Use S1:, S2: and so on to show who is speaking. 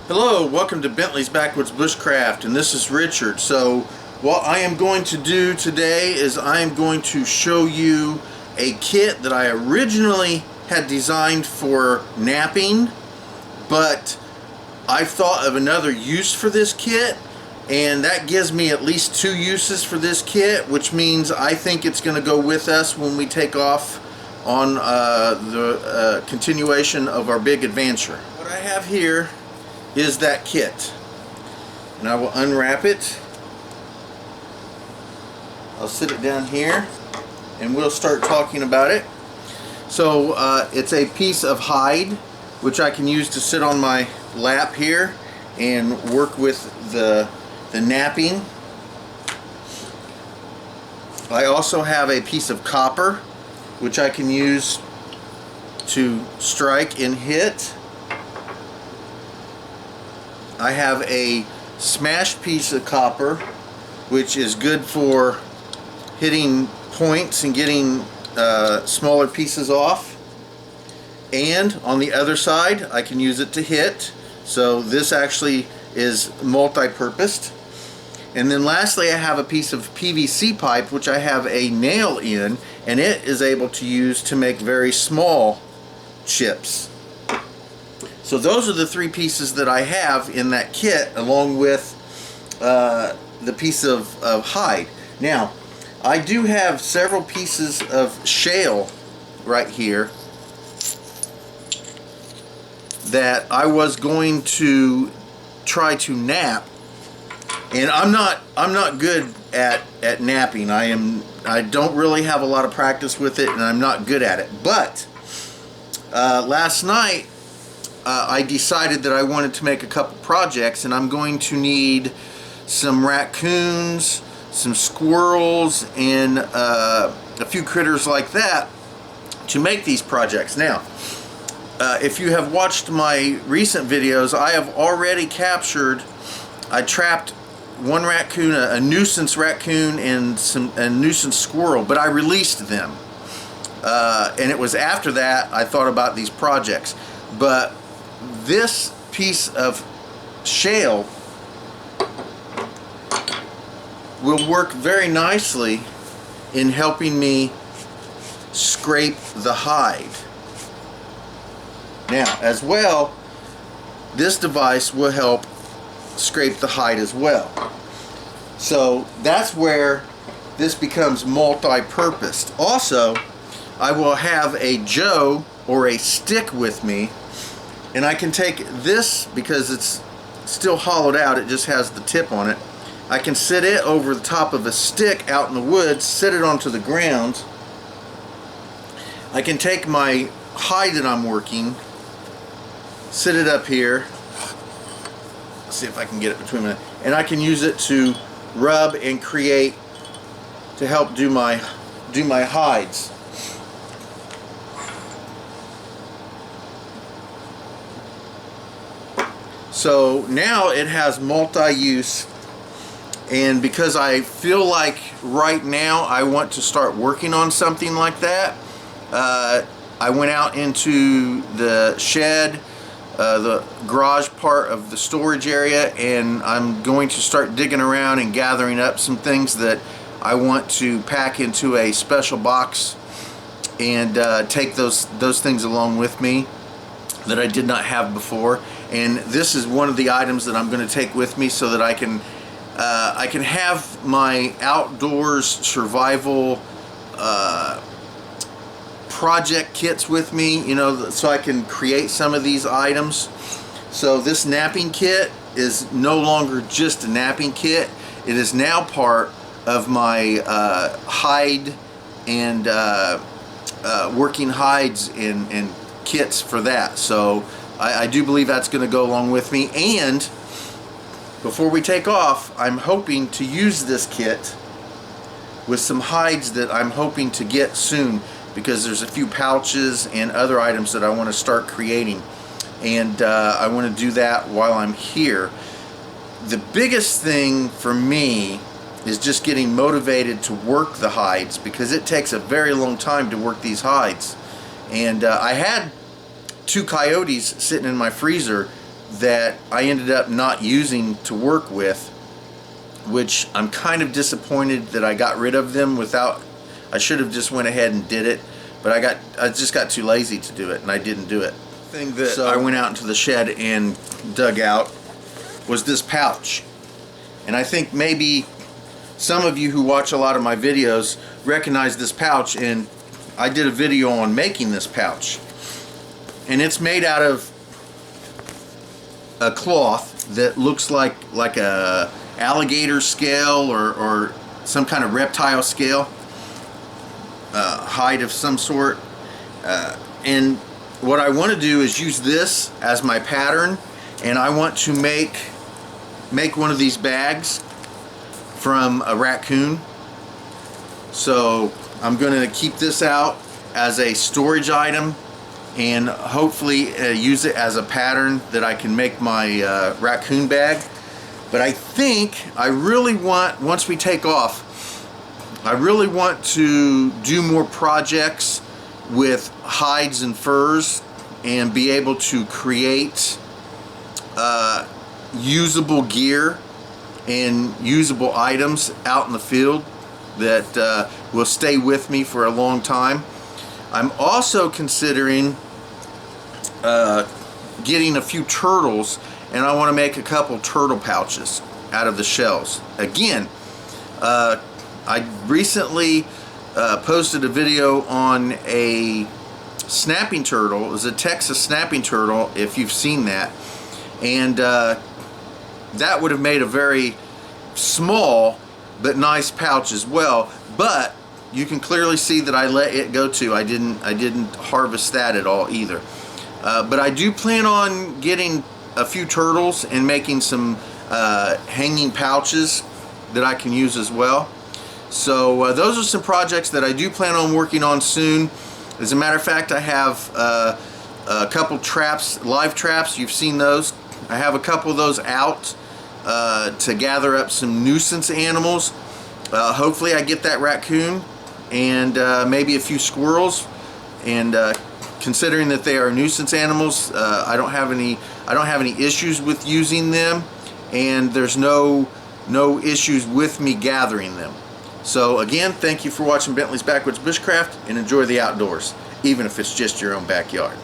S1: Hello, welcome to Bentley's Backwoods Bushcraft, and this is Richard. So what I am going to do today is I am going to show you a kit that I originally had designed for knapping, but I've thought of another use for this kit, and that gives me at least two uses for this kit, which means I think it's going to go with us when we take off on the continuation of our big adventure. What I have here is that kit, and I will unwrap it. I'll sit it down here and we'll start talking about it. So it's a piece of hide which I can use to sit on my lap here and work with the knapping. I also have a piece of copper which I can use to strike and hit. I have a smashed piece of copper which is good for hitting points and getting smaller pieces off, and on the other side I can use it to hit, so this actually is multi-purposed. And then lastly I have a piece of PVC pipe which I have a nail in, and it is able to use to make very small chips. So those are the three pieces that I have in that kit, along with the piece of hide. Now, I do have several pieces of shale right here that I was going to try to knap, and I'm not good at knapping. I don't really have a lot of practice with it, and I'm not good at it. But last night I decided that I wanted to make a couple projects, and I'm going to need some raccoons, some squirrels, and a few critters like that to make these projects. Now, if you have watched my recent videos, I have already I trapped one raccoon, a nuisance raccoon, and a nuisance squirrel, but I released them. And it was after that I thought about these projects. But this piece of shale will work very nicely in helping me scrape the hide. Now, as well, this device will help scrape the hide as well. So that's where this becomes multi-purposed. Also, I will have a joe or a stick with me, and I can take this, because it's still hollowed out, it just has the tip on it. I can sit it over the top of a stick out in the woods, sit it onto the ground. I can take my hide that I'm working, sit it up here. Let's see if I can get it between my, and I can use it to rub and create, to help do my hides. So now it has multi-use, and because I feel like right now I want to start working on something like that, I went out into the shed, the garage part of the storage area, and I'm going to start digging around and gathering up some things that I want to pack into a special box and take those things along with me that I did not have before. And this is one of the items that I'm going to take with me, so that I can have my outdoors survival project kits with me, you know, so I can create some of these items. So this knapping kit is no longer just a knapping kit. It is now part of my hide and working hides and kits for that. So I do believe that's going to go along with me. And before we take off, I'm hoping to use this kit with some hides that I'm hoping to get soon, because there's a few pouches and other items that I want to start creating, and I want to do that while I'm here. The biggest thing for me is just getting motivated to work the hides, because it takes a very long time to work these hides. And I had two coyotes sitting in my freezer that I ended up not using to work with, which I'm kind of disappointed that I got rid of them without. I should have just went ahead and did it, but I just got too lazy to do it, and I didn't do it. The thing that I went out into the shed and dug out was this pouch. And I think maybe some of you who watch a lot of my videos recognize this pouch, and I did a video on making this pouch. And it's made out of a cloth that looks like a alligator scale or some kind of reptile scale, hide of some sort. And what I want to do is use this as my pattern, and I want to make one of these bags from a raccoon. So I'm going to keep this out as a storage item and hopefully use it as a pattern that I can make my raccoon bag. But I think I really want, once we take off, I really want to do more projects with hides and furs and be able to create usable gear and usable items out in the field that will stay with me for a long time. I'm also considering getting a few turtles, and I want to make a couple turtle pouches out of the shells. Again, I recently posted a video on a snapping turtle. It was a Texas snapping turtle, if you've seen that, and that would have made a very small but nice pouch as well. But you can clearly see that I let it go too. I didn't harvest that at all either. But I do plan on getting a few turtles and making some hanging pouches that I can use as well. So those are some projects that I do plan on working on soon. As a matter of fact, I have a couple traps, live traps. You've seen those. I have a couple of those out to gather up some nuisance animals. Hopefully I get that raccoon and maybe a few squirrels. And considering that they are nuisance animals, I don't have any issues with using them, and there's no issues with me gathering them. So again, thank you for watching Bentley's Backwoods Bushcraft, and enjoy the outdoors, even if it's just your own backyard.